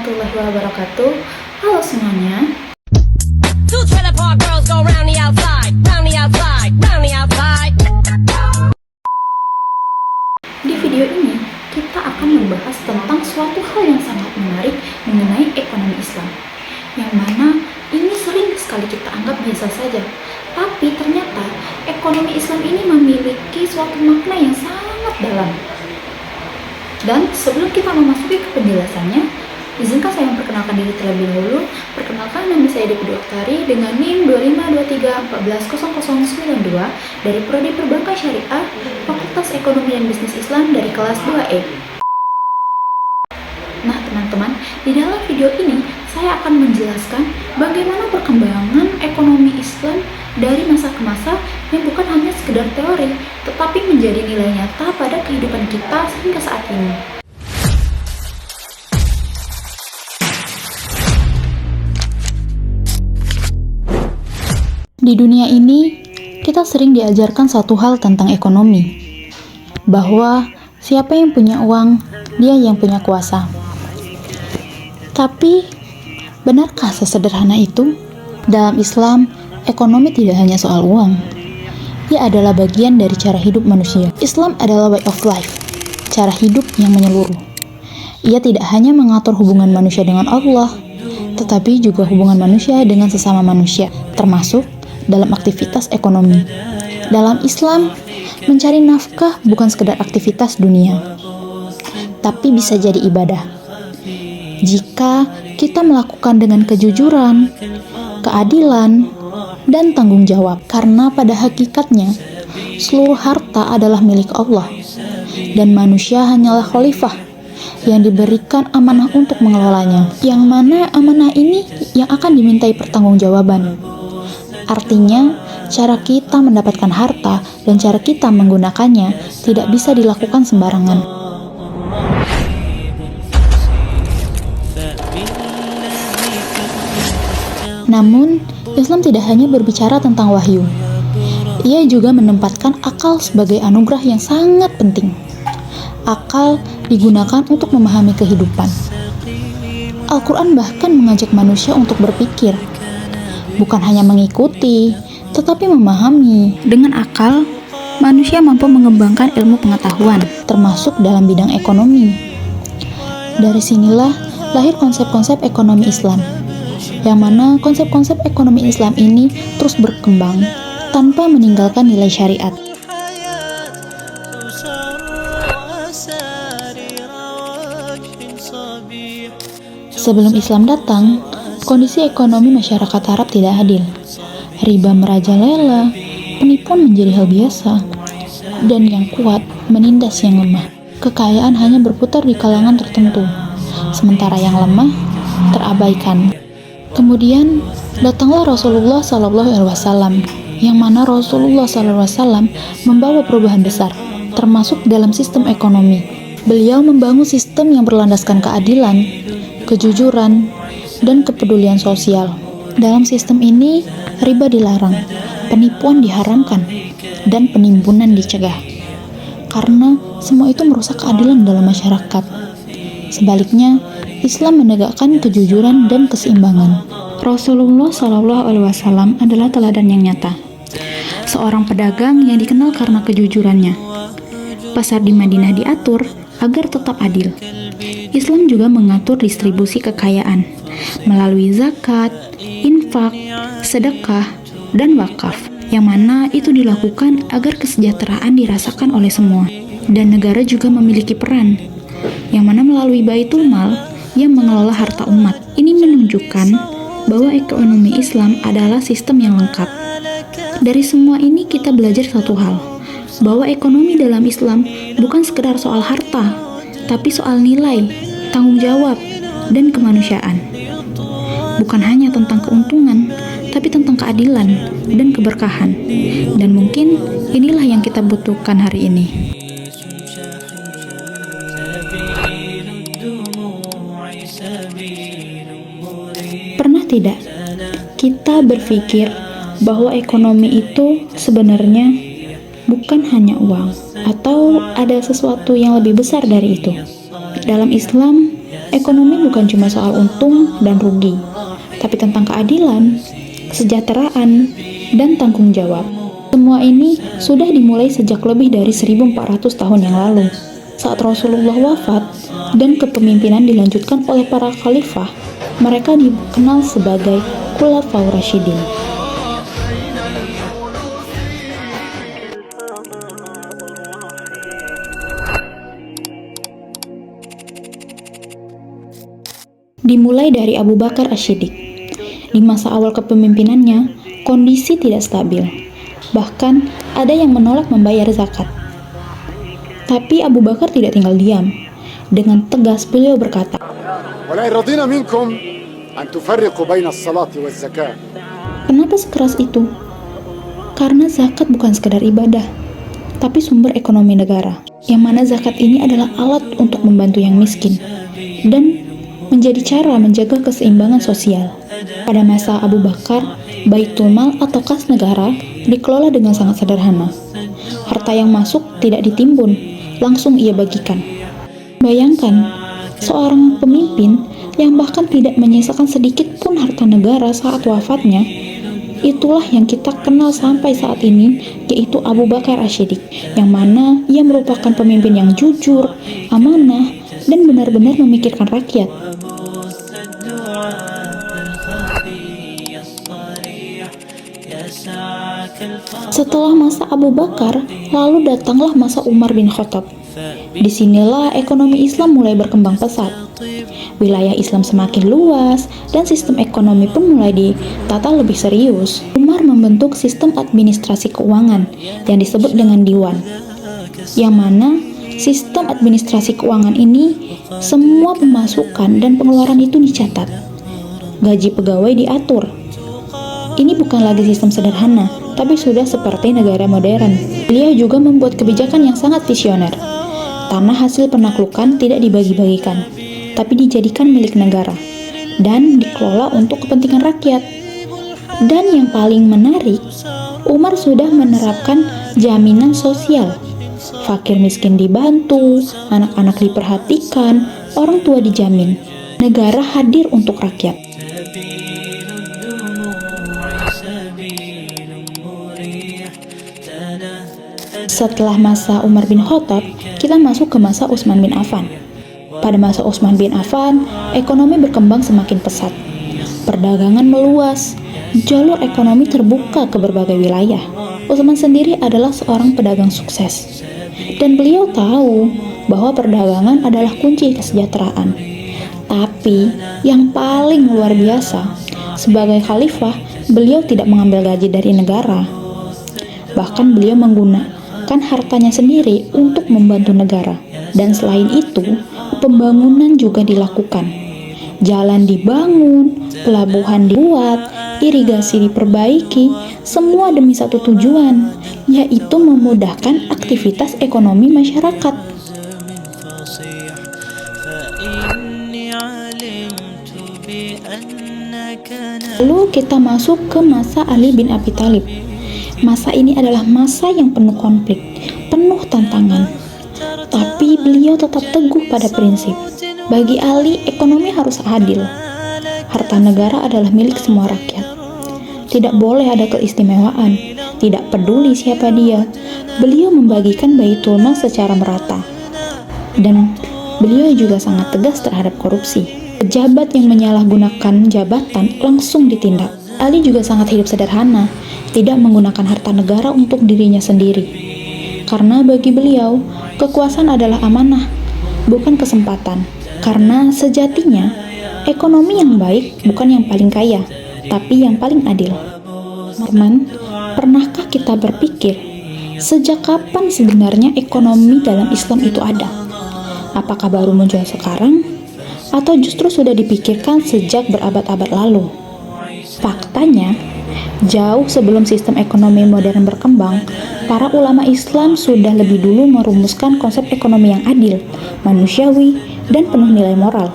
warahmatullahi wabarakatuh. Halo semuanya. Two trailer park girls go round the outside, round the outside, round the outside. Di video ini, kita akan membahas tentang suatu hal yang sangat menarik mengenai ekonomi Islam, yang mana ini sering sekali kita anggap biasa saja. Tapi ternyata ekonomi Islam ini memiliki suatu makna yang sangat dalam. Dan sebelum kita memasuki ke penjelasannya, izinkan saya memperkenalkan diri terlebih dahulu. Perkenalkan, nama saya Devi Oktari dengan NIM 2523140092 dari Prodi Perbankan Syariah, Fakultas Ekonomi dan Bisnis Islam dari kelas 2E. Nah teman-teman, di dalam video ini saya akan menjelaskan bagaimana perkembangan ekonomi Islam dari masa ke masa yang bukan hanya sekedar teori, tetapi menjadi nilai nyata pada kehidupan kita hingga saat ini. Di dunia ini, kita sering diajarkan satu hal tentang ekonomi, bahwa siapa yang punya uang, dia yang punya kuasa. Tapi, benarkah sesederhana itu? Dalam Islam, ekonomi tidak hanya soal uang. Ia adalah bagian dari cara hidup manusia. Islam adalah way of life, cara hidup yang menyeluruh. Ia tidak hanya mengatur hubungan manusia dengan Allah, tetapi juga hubungan manusia dengan sesama manusia, termasuk dalam aktivitas ekonomi. Dalam Islam, mencari nafkah bukan sekedar aktivitas dunia, tapi bisa jadi ibadah. Jika kita melakukan dengan kejujuran, keadilan, dan tanggung jawab, karena pada hakikatnya seluruh harta adalah milik Allah, dan manusia hanyalah khalifah yang diberikan amanah untuk mengelolanya, yang mana amanah ini yang akan dimintai pertanggungjawaban. Artinya, cara kita mendapatkan harta dan cara kita menggunakannya tidak bisa dilakukan sembarangan. Namun, Islam tidak hanya berbicara tentang wahyu. Ia juga menempatkan akal sebagai anugerah yang sangat penting. Akal digunakan untuk memahami kehidupan. Al-Quran bahkan mengajak manusia untuk berpikir, bukan hanya mengikuti, tetapi memahami. Dengan akal, manusia mampu mengembangkan ilmu pengetahuan, termasuk dalam bidang ekonomi. Dari sinilah lahir konsep-konsep ekonomi Islam, yang mana konsep-konsep ekonomi Islam ini terus berkembang tanpa meninggalkan nilai syariat. Sebelum Islam datang, kondisi ekonomi masyarakat Arab tidak adil. Riba merajalela, penipuan menjadi hal biasa, dan yang kuat menindas yang lemah. Kekayaan hanya berputar di kalangan tertentu, sementara yang lemah terabaikan. Kemudian datanglah Rasulullah SAW, yang mana Rasulullah SAW membawa perubahan besar, termasuk dalam sistem ekonomi. Beliau membangun sistem yang berlandaskan keadilan, kejujuran, dan kepedulian sosial. Dalam sistem ini, riba dilarang, penipuan diharamkan, dan penimbunan dicegah, karena semua itu merusak keadilan dalam masyarakat. Sebaliknya, Islam menegakkan kejujuran dan keseimbangan. Rasulullah SAW adalah teladan yang nyata. Seorang pedagang yang dikenal karena kejujurannya. Pasar di Madinah diatur agar tetap adil. Islam juga mengatur distribusi kekayaan melalui zakat, infak, sedekah, dan wakaf, yang mana itu dilakukan agar kesejahteraan dirasakan oleh semua. Dan negara juga memiliki peran, yang mana melalui Baitul Mal yang mengelola harta umat. Ini menunjukkan bahwa ekonomi Islam adalah sistem yang lengkap. Dari semua ini kita belajar satu hal, bahwa ekonomi dalam Islam bukan sekedar soal harta, tapi soal nilai, tanggung jawab, dan kemanusiaan. Bukan hanya tentang keuntungan, tapi tentang keadilan dan keberkahan. Dan mungkin inilah yang kita butuhkan hari ini. Pernah tidak kita berpikir bahwa ekonomi itu sebenarnya bukan hanya uang, atau ada sesuatu yang lebih besar dari itu? Dalam Islam, ekonomi bukan cuma soal untung dan rugi, tapi tentang keadilan, kesejahteraan, dan tanggung jawab. Semua ini sudah dimulai sejak lebih dari 1400 tahun yang lalu, saat Rasulullah wafat dan kepemimpinan dilanjutkan oleh para khalifah. Mereka dikenal sebagai Khulafaur Rasyidin. Dimulai dari Abu Bakar Asy-Syiddiq. Di masa awal kepemimpinannya, kondisi tidak stabil. Bahkan, ada yang menolak membayar zakat. Tapi Abu Bakar tidak tinggal diam. Dengan tegas beliau berkata, ولئن رضينا منكم أن تفرقوا بين الصلاة والزكاة. Kenapa sekeras itu? Karena zakat bukan sekedar ibadah, tapi sumber ekonomi negara. Yang mana zakat ini adalah alat untuk membantu yang miskin dan menjadi cara menjaga keseimbangan sosial. Pada masa Abu Bakar, Baitul Mal atau kas negara dikelola dengan sangat sederhana. Harta yang masuk tidak ditimbun, langsung ia bagikan. Bayangkan, seorang pemimpin yang bahkan tidak menyisakan sedikit pun harta negara saat wafatnya. Itulah yang kita kenal sampai saat ini, yaitu Abu Bakar Asy-Syiddiq, yang mana ia merupakan pemimpin yang jujur, amanah, dan benar-benar memikirkan rakyat. Setelah masa Abu Bakar, lalu datanglah masa Umar bin Khattab. Disinilah ekonomi Islam mulai berkembang pesat. Wilayah Islam semakin luas dan sistem ekonomi pun mulai ditata lebih serius. Umar membentuk sistem administrasi keuangan yang disebut dengan Diwan, yang mana sistem administrasi keuangan ini semua pemasukan dan pengeluaran itu dicatat. Gaji pegawai diatur. Ini bukan lagi sistem sederhana, tapi sudah seperti negara modern. Beliau juga membuat kebijakan yang sangat visioner. Tanah hasil penaklukan tidak dibagi-bagikan, tapi dijadikan milik negara dan dikelola untuk kepentingan rakyat. Dan yang paling menarik, Umar sudah menerapkan jaminan sosial. Fakir miskin dibantu, anak-anak diperhatikan, orang tua dijamin. Negara hadir untuk rakyat. Setelah masa Umar bin Khattab, kita masuk ke masa Utsman bin Affan. Pada masa Utsman bin Affan, ekonomi berkembang semakin pesat. Perdagangan meluas, jalur ekonomi terbuka ke berbagai wilayah. Utsman sendiri adalah seorang pedagang sukses. Dan beliau tahu bahwa perdagangan adalah kunci kesejahteraan. Tapi, yang paling luar biasa, sebagai khalifah, beliau tidak mengambil gaji dari negara. Bahkan beliau menggunakan hartanya sendiri untuk membantu negara. Dan selain itu, pembangunan juga dilakukan. Jalan dibangun, pelabuhan dibuat, irigasi diperbaiki, semua demi satu tujuan, yaitu memudahkan aktivitas ekonomi masyarakat. Lalu kita masuk ke masa Ali bin Abi Thalib. Masa ini adalah masa yang penuh konflik, penuh tantangan. Tapi beliau tetap teguh pada prinsip. Bagi Ali, ekonomi harus adil. Harta negara adalah milik semua rakyat. Tidak boleh ada keistimewaan, tidak peduli siapa dia. Beliau membagikan Baitul Mal secara merata. Dan beliau juga sangat tegas terhadap korupsi. Pejabat yang menyalahgunakan jabatan langsung ditindak. Ali juga sangat hidup sederhana, tidak menggunakan harta negara untuk dirinya sendiri. Karena bagi beliau, kekuasaan adalah amanah, bukan kesempatan. Karena sejatinya, ekonomi yang baik bukan yang paling kaya, tapi yang paling adil. Teman, pernahkah kita berpikir, sejak kapan sebenarnya ekonomi dalam Islam itu ada? Apakah baru muncul sekarang? Atau justru sudah dipikirkan sejak berabad-abad lalu? Faktanya, jauh sebelum sistem ekonomi modern berkembang, para ulama Islam sudah lebih dulu merumuskan konsep ekonomi yang adil, manusiawi, dan penuh nilai moral.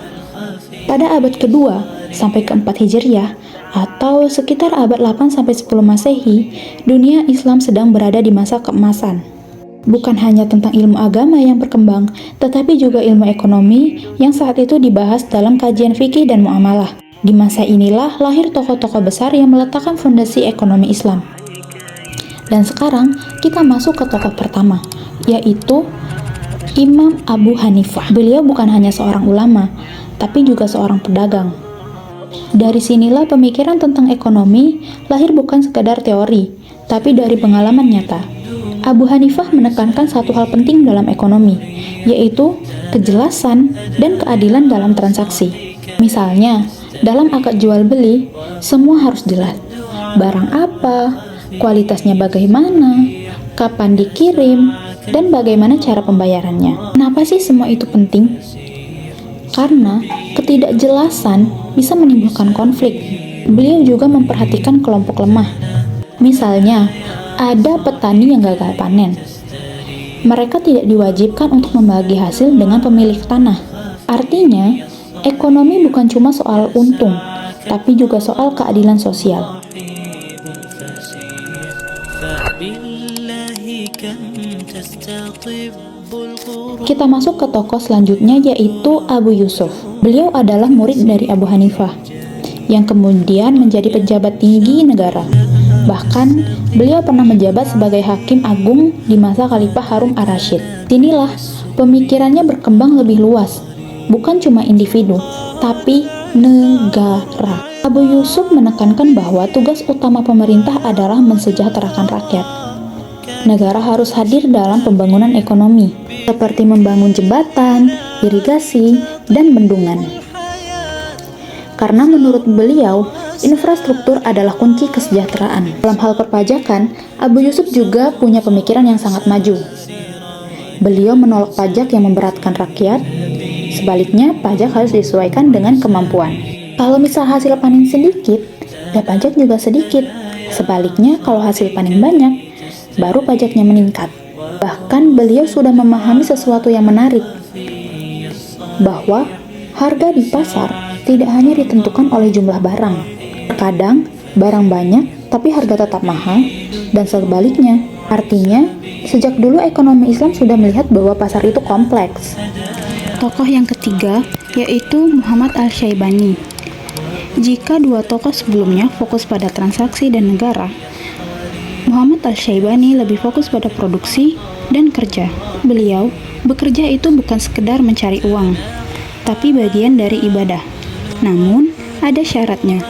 Pada abad kedua sampai keempat Hijriah, atau sekitar abad 8-10 Masehi, dunia Islam sedang berada di masa keemasan. Bukan hanya tentang ilmu agama yang berkembang, tetapi juga ilmu ekonomi yang saat itu dibahas dalam kajian fikih dan muamalah. Di masa inilah lahir tokoh-tokoh besar yang meletakkan fondasi ekonomi Islam. Dan sekarang kita masuk ke tokoh pertama, yaitu Imam Abu Hanifah. Beliau bukan hanya seorang ulama, tapi juga seorang pedagang. Dari sinilah pemikiran tentang ekonomi lahir bukan sekadar teori, tapi dari pengalaman nyata. Abu Hanifah menekankan satu hal penting dalam ekonomi, yaitu kejelasan dan keadilan dalam transaksi. Misalnya, dalam akad jual beli, semua harus jelas. Barang apa, kualitasnya bagaimana, kapan dikirim, dan bagaimana cara pembayarannya. Kenapa sih semua itu penting? Karena ketidakjelasan bisa menimbulkan konflik. Beliau juga memperhatikan kelompok lemah. Misalnya, ada petani yang gagal panen. Mereka tidak diwajibkan untuk membagi hasil dengan pemilik tanah. Artinya, ekonomi bukan cuma soal untung, tapi juga soal keadilan sosial. Kita masuk ke tokoh selanjutnya, yaitu Abu Yusuf. Beliau adalah murid dari Abu Hanifah, yang kemudian menjadi pejabat tinggi negara. Bahkan, beliau pernah menjabat sebagai hakim agung di masa Khalifah Harun ar-Rasyid. Inilah pemikirannya berkembang lebih luas, bukan cuma individu, tapi negara. Abu Yusuf menekankan bahwa tugas utama pemerintah adalah mensejahterakan rakyat. Negara harus hadir dalam pembangunan ekonomi, seperti membangun jembatan, irigasi, dan bendungan. Karena menurut beliau, infrastruktur adalah kunci kesejahteraan. Dalam hal perpajakan, Abu Yusuf juga punya pemikiran yang sangat maju. Beliau menolak pajak yang memberatkan rakyat. Sebaliknya, pajak harus disesuaikan dengan kemampuan. Kalau misal hasil panen sedikit, ya pajak juga sedikit. Sebaliknya, kalau hasil panen banyak, baru pajaknya meningkat. Bahkan beliau sudah memahami sesuatu yang menarik, bahwa harga di pasar tidak hanya ditentukan oleh jumlah barang. Terkadang barang banyak tapi harga tetap mahal, dan sebaliknya. Artinya, sejak dulu ekonomi Islam sudah melihat bahwa pasar itu kompleks. Tokoh yang ketiga yaitu Muhammad Al-Syaibani. Jika dua tokoh sebelumnya fokus pada transaksi dan negara, Muhammad Al-Syaibani lebih fokus pada produksi dan kerja. Beliau bekerja itu bukan sekedar mencari uang, tapi bagian dari ibadah. Namun, ada syaratnya.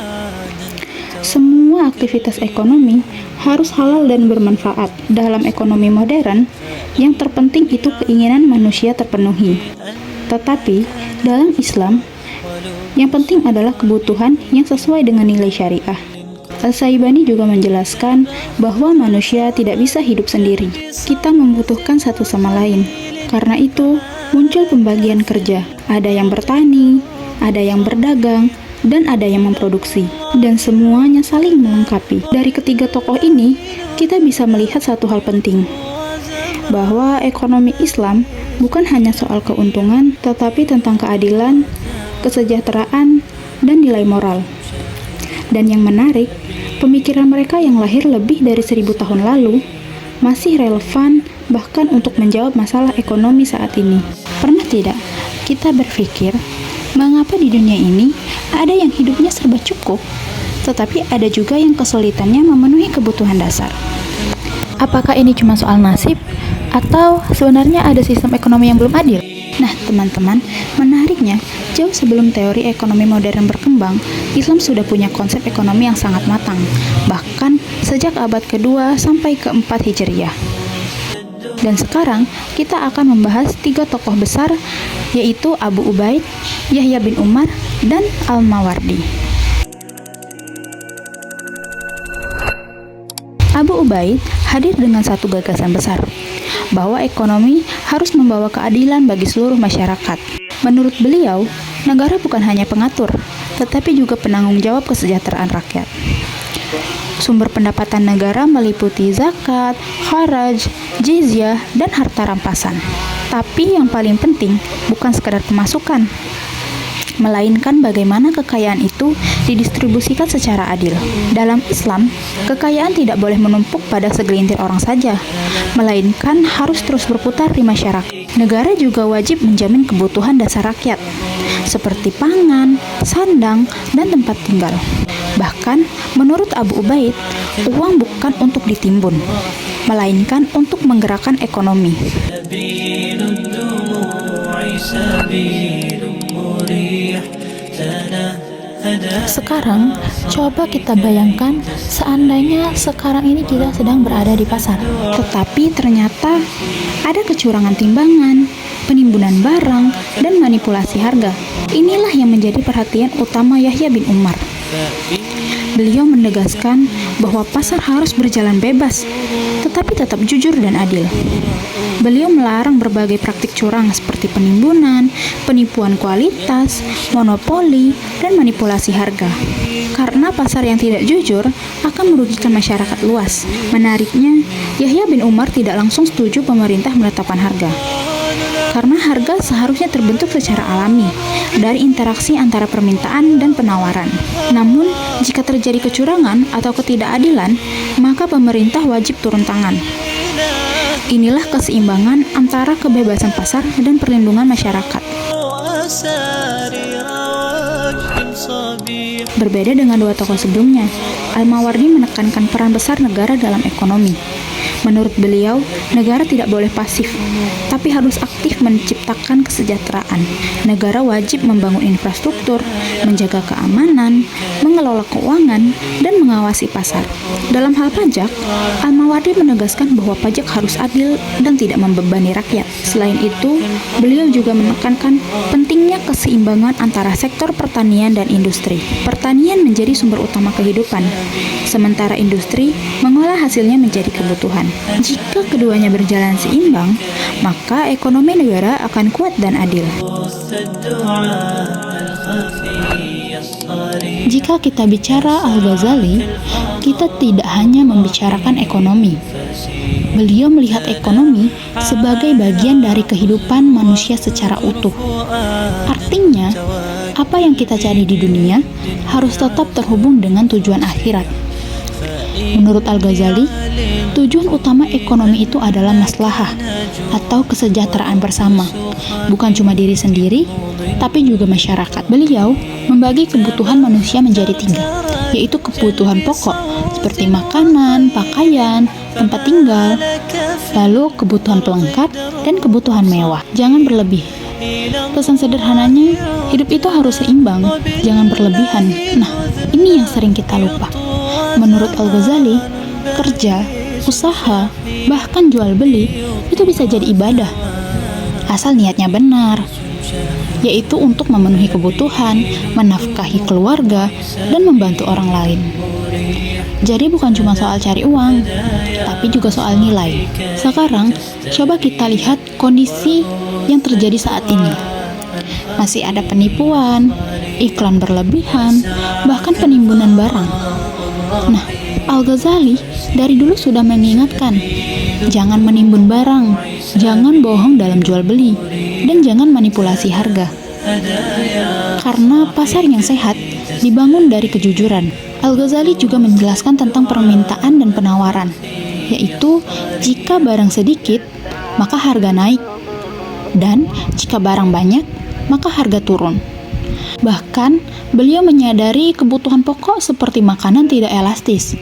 Semua aktivitas ekonomi harus halal dan bermanfaat. Dalam ekonomi modern, yang terpenting itu keinginan manusia terpenuhi. Tetapi, dalam Islam, yang penting adalah kebutuhan yang sesuai dengan nilai syariah. Al-Syaibani juga menjelaskan bahwa manusia tidak bisa hidup sendiri. Kita membutuhkan satu sama lain. Karena itu, muncul pembagian kerja. Ada yang bertani, ada yang berdagang, dan ada yang memproduksi. Dan semuanya saling melengkapi. Dari ketiga tokoh ini, kita bisa melihat satu hal penting, bahwa ekonomi Islam bukan hanya soal keuntungan, tetapi tentang keadilan, kesejahteraan, dan nilai moral. Dan yang menarik, pemikiran mereka yang lahir lebih dari 1000 tahun lalu masih relevan bahkan untuk menjawab masalah ekonomi saat ini. Pernah tidak kita berpikir, mengapa di dunia ini ada yang hidupnya serba cukup, tetapi ada juga yang kesulitannya memenuhi kebutuhan dasar? Apakah ini cuma soal nasib, atau sebenarnya ada sistem ekonomi yang belum adil? Nah, teman-teman, menariknya, jauh sebelum teori ekonomi modern berkembang, Islam sudah punya konsep ekonomi yang sangat matang, bahkan sejak abad ke-2 sampai ke-4 Hijriah. Dan sekarang, kita akan membahas 3 tokoh besar, yaitu Abu Ubaid, Yahya bin Umar, dan Al-Mawardi. Abu Ubaid hadir dengan satu gagasan besar, bahwa ekonomi harus membawa keadilan bagi seluruh masyarakat. Menurut beliau, negara bukan hanya pengatur, tetapi juga penanggung jawab kesejahteraan rakyat. Sumber pendapatan negara meliputi zakat, kharaj, jizyah, dan harta rampasan. Tapi yang paling penting bukan sekadar pemasukan. melainkan bagaimana kekayaan itu didistribusikan secara adil. Dalam Islam, kekayaan tidak boleh menumpuk pada segelintir orang saja, melainkan harus terus berputar di masyarakat. Negara juga wajib menjamin kebutuhan dasar rakyat, seperti pangan, sandang, dan tempat tinggal. Bahkan, menurut Abu Ubaid, uang bukan untuk ditimbun, melainkan untuk menggerakkan ekonomi. Sekarang, coba kita bayangkan seandainya sekarang ini kita sedang berada di pasar, tetapi ternyata ada kecurangan timbangan, penimbunan barang, dan manipulasi harga. Inilah yang menjadi perhatian utama Yahya bin Umar. Beliau menegaskan bahwa pasar harus berjalan bebas, tetapi tetap jujur dan adil. Beliau melarang berbagai praktik curang seperti penimbunan, penipuan kualitas, monopoli, dan manipulasi harga. Karena pasar yang tidak jujur akan merugikan masyarakat luas. Menariknya, Yahya bin Umar tidak langsung setuju pemerintah menetapkan harga. Karena harga seharusnya terbentuk secara alami dari interaksi antara permintaan dan penawaran. Namun, jika terjadi kecurangan atau ketidakadilan, maka pemerintah wajib turun tangan. Inilah keseimbangan antara kebebasan pasar dan perlindungan masyarakat. Berbeda dengan dua tokoh sebelumnya, Al-Mawardi menekankan peran besar negara dalam ekonomi. Menurut beliau, negara tidak boleh pasif, tapi harus aktif menciptakan kesejahteraan. Negara wajib membangun infrastruktur, menjaga keamanan, mengelola keuangan, dan mengawasi pasar. Dalam hal pajak, Al-Mawardi menegaskan bahwa pajak harus adil dan tidak membebani rakyat. Selain itu, beliau juga menekankan pentingnya keseimbangan antara sektor pertanian dan industri. Pertanian menjadi sumber utama kehidupan, sementara industri mengolah hasilnya menjadi kebutuhan. Jika keduanya berjalan seimbang, maka ekonomi negara akan kuat dan adil. Jika kita bicara Al-Ghazali, kita tidak hanya membicarakan ekonomi. Beliau melihat ekonomi sebagai bagian dari kehidupan manusia secara utuh. Artinya, apa yang kita cari di dunia harus tetap terhubung dengan tujuan akhirat. Menurut Al-Ghazali, tujuan utama ekonomi itu adalah maslahah atau kesejahteraan bersama, bukan cuma diri sendiri, tapi juga masyarakat. Beliau membagi kebutuhan manusia menjadi 3, yaitu kebutuhan pokok seperti makanan, pakaian, tempat tinggal, lalu kebutuhan pelengkap, dan kebutuhan mewah. Jangan berlebih. Pesan sederhananya, hidup itu harus seimbang, jangan berlebihan. Nah, ini yang sering kita lupa. Menurut Al-Ghazali, kerja, usaha, bahkan jual beli itu bisa jadi ibadah, asal niatnya benar, yaitu untuk memenuhi kebutuhan, menafkahi keluarga, dan membantu orang lain. Jadi bukan cuma soal cari uang, tapi juga soal nilai. Sekarang, coba kita lihat kondisi yang terjadi saat ini. Masih ada penipuan, iklan berlebihan, bahkan penimbunan barang. Nah, Al-Ghazali dari dulu sudah mengingatkan, jangan menimbun barang, jangan bohong dalam jual beli, dan jangan manipulasi harga. Karena pasar yang sehat dibangun dari kejujuran. Al-Ghazali juga menjelaskan tentang permintaan dan penawaran, yaitu jika barang sedikit, maka harga naik, dan jika barang banyak, maka harga turun. Bahkan, beliau menyadari kebutuhan pokok seperti makanan tidak elastis.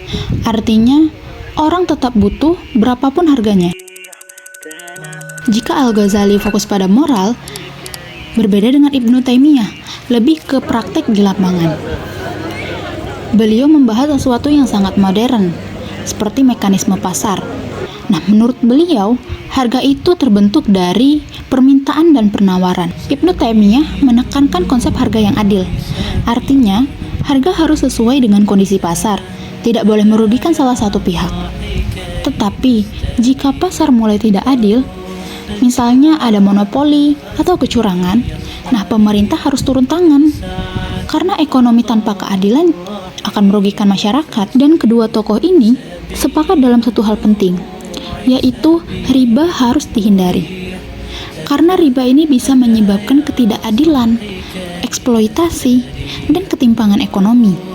Artinya, orang tetap butuh berapapun harganya. Jika Al-Ghazali fokus pada moral, berbeda dengan Ibnu Taimiyah, lebih ke praktek di lapangan. Beliau membahas sesuatu yang sangat modern, seperti mekanisme pasar. Nah, menurut beliau, harga itu terbentuk dari permintaan dan penawaran. Ibnu Taimiyah menekankan konsep harga yang adil. Artinya, harga harus sesuai dengan kondisi pasar, tidak boleh merugikan salah satu pihak. Tetapi, jika pasar mulai tidak adil, misalnya ada monopoli atau kecurangan, nah pemerintah harus turun tangan. Karena ekonomi tanpa keadilan akan merugikan masyarakat. Dan kedua tokoh ini sepakat dalam satu hal penting, yaitu riba harus dihindari. Karena riba ini bisa menyebabkan ketidakadilan, eksploitasi, dan ketimpangan ekonomi.